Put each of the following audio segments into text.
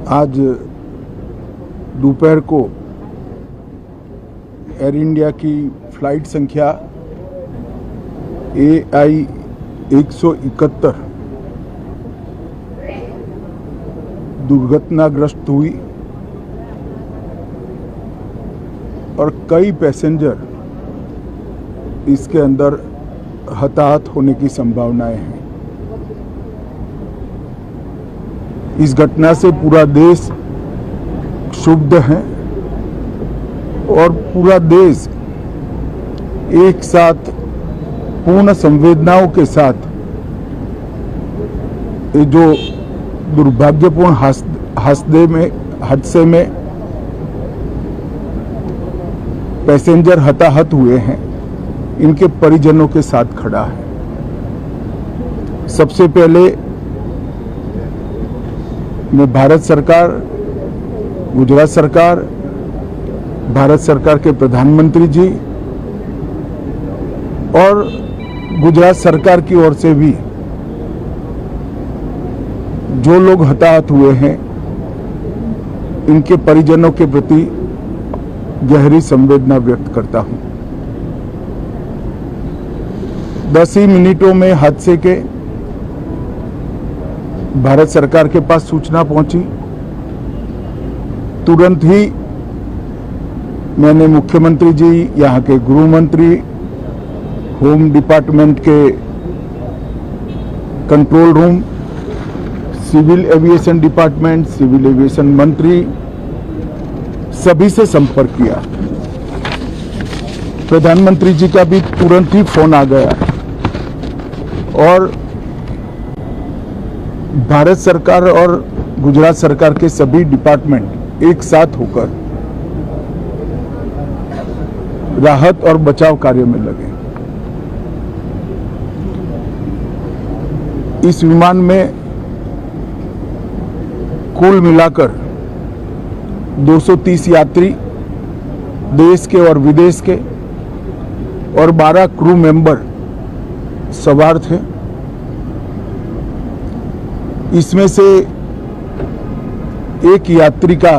आज दोपहर को एयर इंडिया की फ्लाइट संख्या AI 171 दुर्घटनाग्रस्त हुई और कई पैसेंजर इसके अंदर हताहत होने की संभावनाएं हैं। इस घटना से पूरा देश क्षुब्ध है और पूरा देश एक साथ पूर्ण संवेदनाओं के साथ ये जो दुर्भाग्यपूर्ण हादसे में पैसेंजर हताहत हुए हैं, इनके परिजनों के साथ खड़ा है। सबसे पहले मैं भारत सरकार, गुजरात सरकार, भारत सरकार के प्रधानमंत्री जी और गुजरात सरकार की ओर से भी जो लोग हताहत हुए हैं, इनके परिजनों के प्रति गहरी संवेदना व्यक्त करता हूं। 10 ही मिनटों में हादसे के भारत सरकार के पास सूचना पहुंची। तुरंत ही मैंने मुख्यमंत्री जी, यहाँ के गृह मंत्री, होम डिपार्टमेंट के control room, civil aviation department, civil aviation मंत्री, सभी से संपर्क किया। प्रधानमंत्री जी का भी तुरंत ही फोन आ गया और भारत सरकार और गुजरात सरकार के सभी डिपार्टमेंट एक साथ होकर राहत और बचाव कार्य में लगे। इस विमान में कुल मिलाकर 230 यात्री देश के और विदेश के और 12 क्रू मेंबर सवार थे। इसमें से एक यात्री का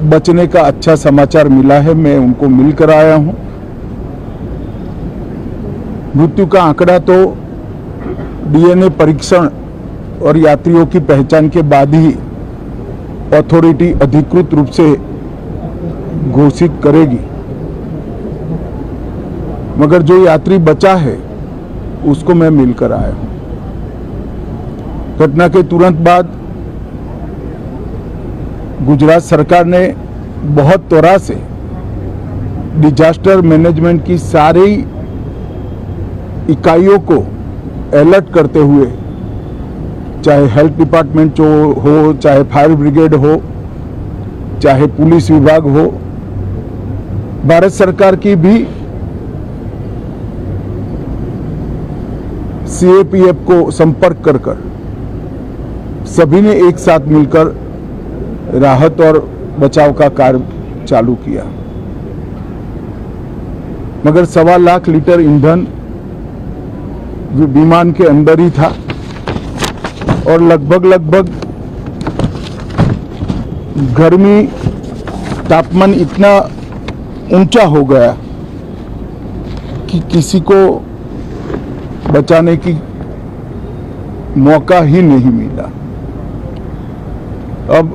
बचने का अच्छा समाचार मिला है, मैं उनको मिलकर आया हूं। मृत्यु का आंकड़ा तो DNA परीक्षण और यात्रियों की पहचान के बाद ही अथॉरिटी अधिकृत रूप से घोषित करेगी, मगर जो यात्री बचा है उसको मैं मिलकर आया हूं। घटना के तुरंत बाद गुजरात सरकार ने बहुत त्वरा से डिजास्टर मैनेजमेंट की सारी इकाइयों को अलर्ट करते हुए, चाहे हेल्थ डिपार्टमेंट हो, चाहे फायर ब्रिगेड हो, चाहे पुलिस विभाग हो, भारत सरकार की भी CAPF को संपर्क कर सभी ने एक साथ मिलकर राहत और बचाव का कार्य चालू किया। मगर 1.25 लाख लीटर ईंधन विमान के अंदर ही था और लगभग गर्मी, तापमान इतना ऊंचा हो गया कि किसी को बचाने की मौका ही नहीं मिला। अब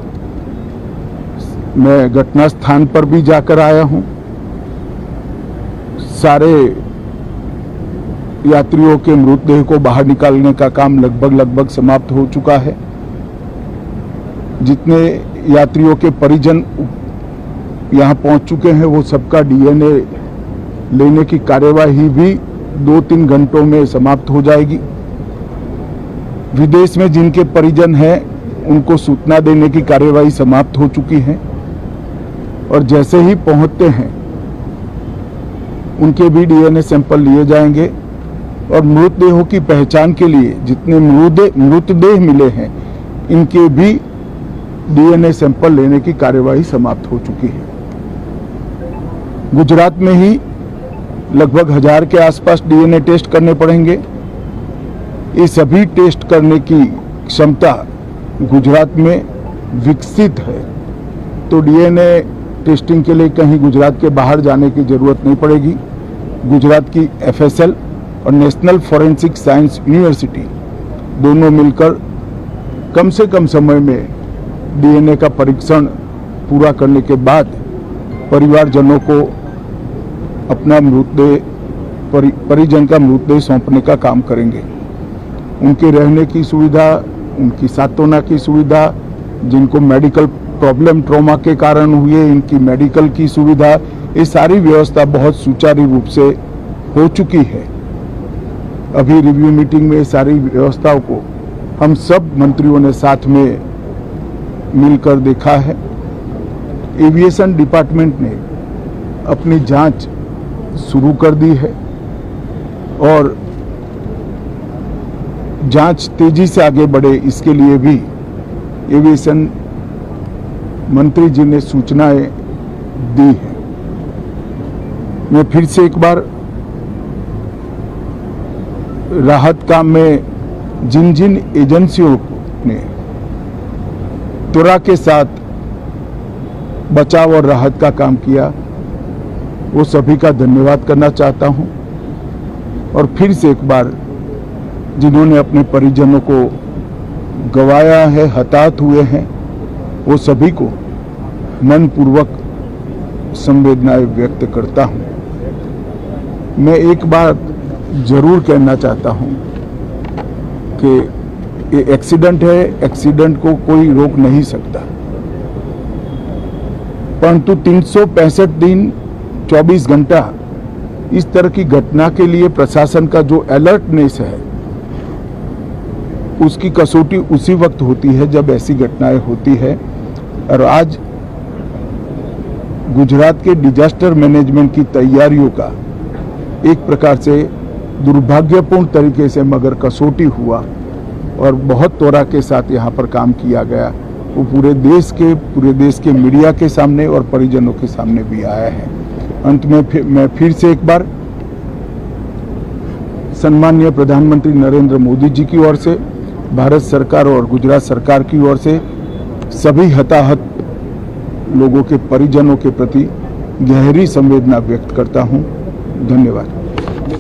मैं घटना स्थान पर भी जाकर आया हूं। सारे यात्रियों के मृतदेह को बाहर निकालने का काम लगभग समाप्त हो चुका है। जितने यात्रियों के परिजन यहां पहुंच चुके हैं, वो सबका DNA लेने की कार्यवाही भी 2-3 घंटों में समाप्त हो जाएगी। विदेश में जिनके परिजन हैं, उनको सूचना देने की कार्यवाही समाप्त हो चुकी है और जैसे ही पहुंचते हैं उनके भी DNA सैंपल लिए जाएंगे और मृतदेहों की पहचान के लिए जितने मृतदेह मिले हैं, इनके भी DNA सैंपल लेने की कार्यवाही समाप्त हो चुकी है। गुजरात में ही लगभग 1000 के आसपास DNA टेस्ट करने पड़ेंगे। ये सभी टेस्ट करने की क्षमता गुजरात में विकसित है तो डीएनए टेस्टिंग के लिए कहीं गुजरात के बाहर जाने की जरूरत नहीं पड़ेगी। गुजरात की एफएसएल और नेशनल फॉरेंसिक साइंस यूनिवर्सिटी दोनों मिलकर कम से कम समय में डीएनए का परीक्षण पूरा करने के बाद परिवारजनों को अपना मृतदेह परिजन का मृतदेह सौंपने का काम करेंगे। उनके रहने की सुविधा, उनकी सांत्वना की सुविधा, जिनको मेडिकल प्रॉब्लम ट्रॉमा के कारण हुए इनकी मेडिकल की सुविधा, ये सारी व्यवस्था बहुत सुचारू रूप से हो चुकी है। अभी रिव्यू मीटिंग में सारी व्यवस्थाओं को हम सब मंत्रियों ने साथ में मिलकर देखा है। एविएशन डिपार्टमेंट ने अपनी जांच शुरू कर दी है और जांच तेजी से आगे बढ़े इसके लिए भी एविएशन मंत्री जी ने सूचनाएं दी है। मैं फिर से एक बार राहत काम में जिन जिन एजेंसियों ने त्वरा के साथ बचाव और राहत का काम किया वो सभी का धन्यवाद करना चाहता हूं और फिर से एक बार जिन्होंने अपने परिजनों को गंवाया है, हताहत हुए हैं, वो सभी को मनपूर्वक संवेदनाएं व्यक्त करता हूं। मैं एक बात जरूर कहना चाहता हूं कि ये एक्सीडेंट है, एक्सीडेंट को कोई रोक नहीं सकता, परंतु 365 दिन 24 घंटा इस तरह की घटना के लिए प्रशासन का जो अलर्टनेस है उसकी कसौटी उसी वक्त होती है जब ऐसी घटनाएं होती है। और आज गुजरात के डिजास्टर मैनेजमेंट की तैयारियों का एक प्रकार से दुर्भाग्यपूर्ण तरीके से मगर कसौटी हुआ और बहुत त्वरा के साथ यहाँ पर काम किया गया, वो पूरे देश के मीडिया के सामने और परिजनों के सामने भी आया है। अंत में मैं फिर से एक बार सम्माननीय प्रधानमंत्री नरेंद्र मोदी जी की ओर से, भारत सरकार और गुजरात सरकार की ओर से सभी हताहत लोगों के परिजनों के प्रति गहरी संवेदना व्यक्त करता हूं। धन्यवाद।